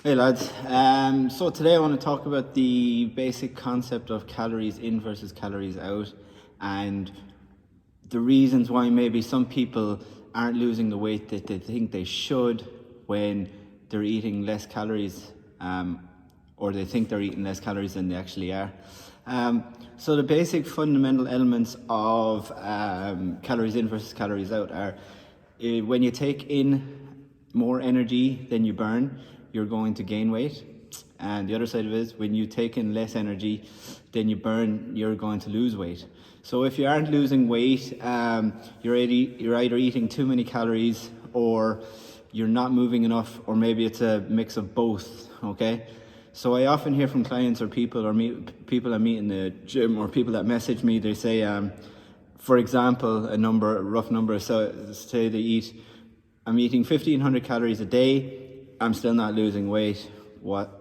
Hey lads, so today I want to talk about the basic concept of calories in versus calories out, and the reasons why maybe some people aren't losing the weight that they think they should when they're eating less calories, or they think they're eating less calories than they actually are. So the basic fundamental elements of calories in versus calories out are when you take in more energy than you burn, you're going to gain weight. And the other side of it is when you take in less energy than you burn, you're going to lose weight. So if you aren't losing weight, you're either eating too many calories or you're not moving enough, or maybe it's a mix of both, okay? So I often hear from clients or people people I meet in the gym or people that message me, they say, for example, a rough number, so say I'm eating 1,500 calories a day, I'm still not losing weight. What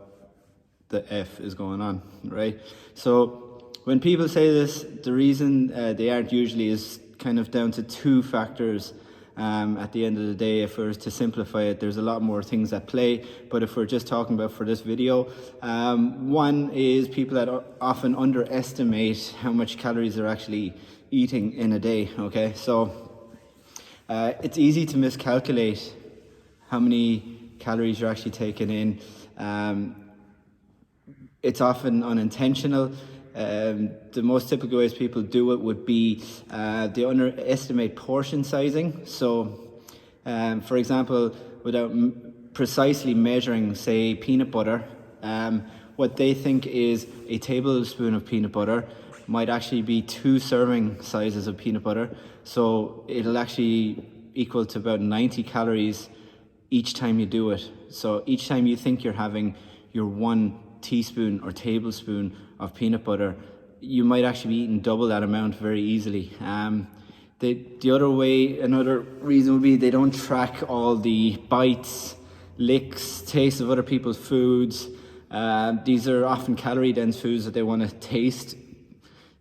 the F is going on, right? So when people say this, the reason they aren't usually is kind of down to two factors. At the end of the day, if we were to simplify it, there's a lot more things at play, but if we're just talking about for this video, one is people that often underestimate how much calories they're actually eating in a day, okay? So it's easy to miscalculate how many calories you're actually taking in. It's often unintentional. The most typical ways people do it would be they underestimate portion sizing. So, for example, without precisely measuring, say, peanut butter, what they think is a tablespoon of peanut butter might actually be 2 serving sizes of peanut butter. So it'll actually equal to about 90 calories each time you do it. So each time you think you're having your 1 teaspoon or tablespoon of peanut butter, you might actually be eating double that amount very easily. Another reason would be they don't track all the bites, licks, tastes of other people's foods. These are often calorie dense foods that they want to taste.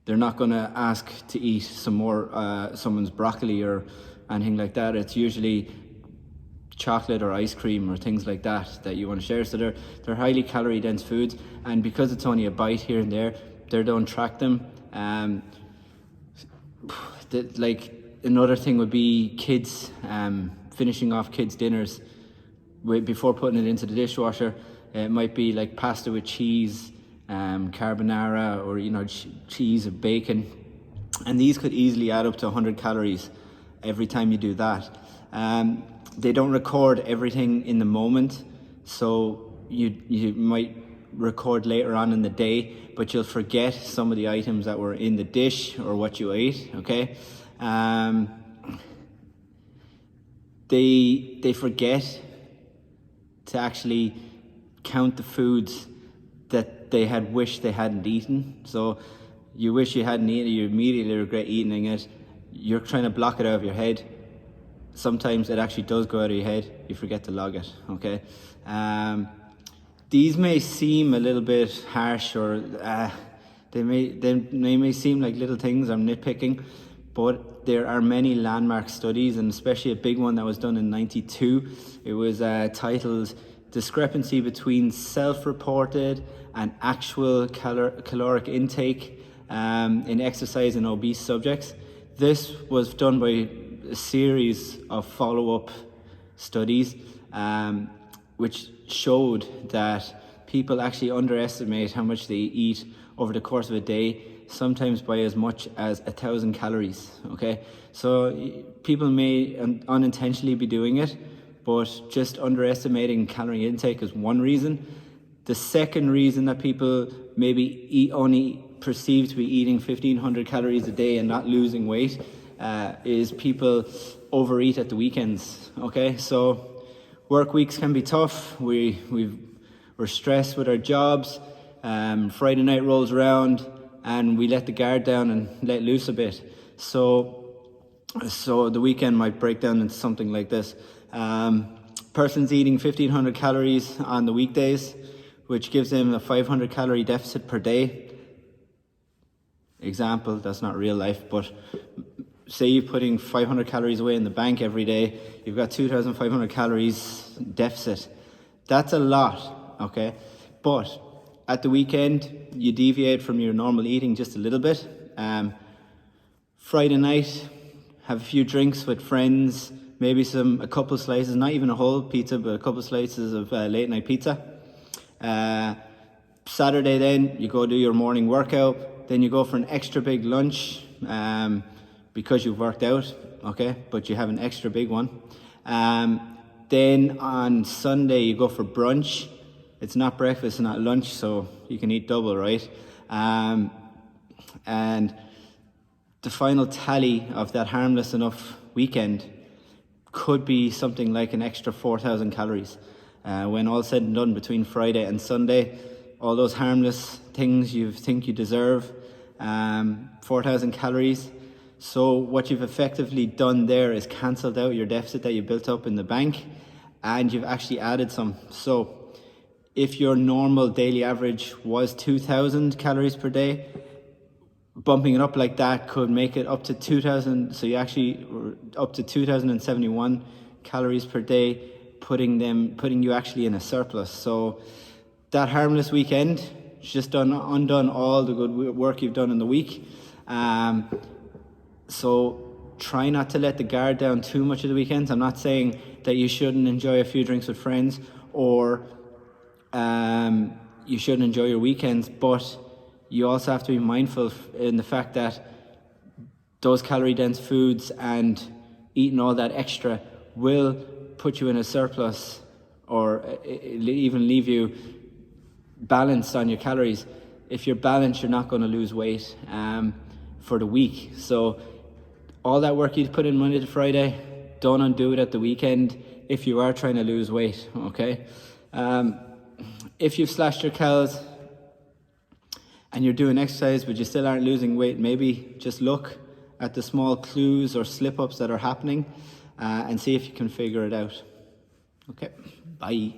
They're not going to ask to eat some more someone's broccoli or anything like that. It's usually chocolate or ice cream or things like that you want to share. So they're highly calorie dense foods, and because it's only a bite here and there, they don't track them. Like another thing would be kids finishing off kids' dinners before putting it into the dishwasher. It might be like pasta with cheese, carbonara, or cheese or bacon, and these could easily add up to 100 calories every time you do that. They don't record everything in the moment, so you might record later on in the day, but you'll forget some of the items that were in the dish or what you ate, okay? They forget to actually count the foods that they had wished they hadn't eaten. So you wish you hadn't eaten it, you immediately regret eating it, you're trying to block it out of your head. Sometimes it actually does go out of your head, you forget to log it, okay? These may seem a little bit harsh, or they may seem like little things I'm nitpicking, but there are many landmark studies, and especially a big one that was done in '92. It was titled Discrepancy Between Self-Reported and Actual Caloric Intake in Exercise in Obese Subjects. This was done by a series of follow-up studies which showed that people actually underestimate how much they eat over the course of a day, sometimes by as much as 1,000 calories, okay? So people may unintentionally be doing it, but just underestimating calorie intake is one reason. The second reason that people maybe only perceive to be eating 1,500 calories a day and not losing weight is people overeat at the weekends, okay? So work weeks can be tough. We're stressed with our jobs. Friday night rolls around and we let the guard down and let loose a bit. So the weekend might break down into something like this. Person's eating 1,500 calories on the weekdays, which gives them a 500 calorie deficit per day. Example, that's not real life, but say you're putting 500 calories away in the bank every day, you've got 2,500 calories deficit. That's a lot. okay? But at the weekend, you deviate from your normal eating just a little bit. Friday night, have a few drinks with friends, maybe a couple slices, not even a whole pizza, but a couple slices of late night pizza. Saturday then, you go do your morning workout, then you go for an extra big lunch because you've worked out, okay, but you have an extra big one. Then on Sunday, you go for brunch. It's not breakfast, not lunch, so you can eat double, right? And the final tally of that harmless enough weekend could be something like an extra 4,000 calories. When all said and done between Friday and Sunday, all those harmless things you think you deserve, 4,000 calories. So what you've effectively done there is cancelled out your deficit that you built up in the bank, and you've actually added some. So if your normal daily average was 2,000 calories per day, bumping it up like that could make it up to 2,000. So you actually up to 2,071 calories per day, putting you actually in a surplus. So that harmless weekend just undone all the good work you've done in the week. So try not to let the guard down too much of the weekends. I'm not saying that you shouldn't enjoy a few drinks with friends, or you shouldn't enjoy your weekends, but you also have to be mindful in the fact that those calorie-dense foods and eating all that extra will put you in a surplus, or even leave you balanced on your calories. If you're balanced, you're not going to lose weight for the week. So all that work you put in Monday to Friday, don't undo it at the weekend if you are trying to lose weight, okay? If you've slashed your calories and you're doing exercise but you still aren't losing weight, maybe just look at the small clues or slip-ups that are happening and see if you can figure it out. Okay, bye.